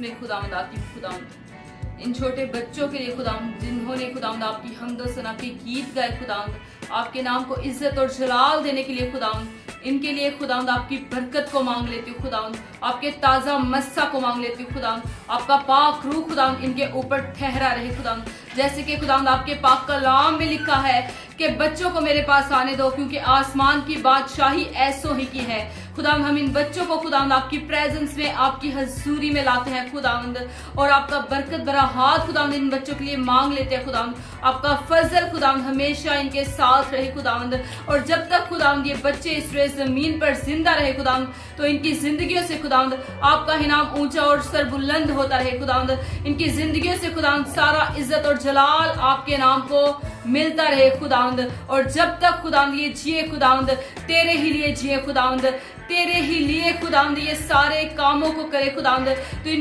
में खुदावंद आती हूँ खुदावंद। इन छोटे बच्चों के लिए खुदावंद जिन्होंने खुदावंद आपकी हम्द और सना के गीत गाए खुदावंद, आपके नाम को इज्जत और जलाल देने के लिए खुदावंद, इनके लिए खुदावंद आपकी बरकत को मांग लेती हूँ खुदावंद, आपके ताज़ा मस्सा को मांग लेती हूँ खुदावंद, आपका पाक रूह खुदावंद इनके ऊपर ठहरा रहे खुदावंद। जैसे कि खुदावंद आपके पाक कलाम में लिखा है कि बच्चों को मेरे पास आने दो क्योंकि आसमान की बादशाही ऐसो ही की है। खुदावंद हम इन बच्चों को खुदावंद आपकी प्रेजेंस में, आपकी हजूरी में लाते हैं खुदावंद, और आपका बरकत भरा हाथ खुदावंद इन बच्चों के लिए मांग लेते हैं खुदावंद। आपका फजल खुदावंद हमेशा इनके साथ रहे खुदावंद, और जब तक खुदावंद ये बच्चे इस जमीन पर जिंदा रहे खुदावंद, तो इनकी जिंदगियों से खुदावंद आपका ही नाम ऊंचा और सरबुलंद होता रहे खुदावंद। इनकी जिंदगियों से खुदावंद सारा इज्जत और जलाल आपके नाम को मिलता रहे खुदावंद, और जब तक खुदावंद ये जिए खुदावंद तेरे ही लिए जिए खुदावंद, तेरे ही लिए खुदावंद ये सारे कामों को करे खुदावंद। तो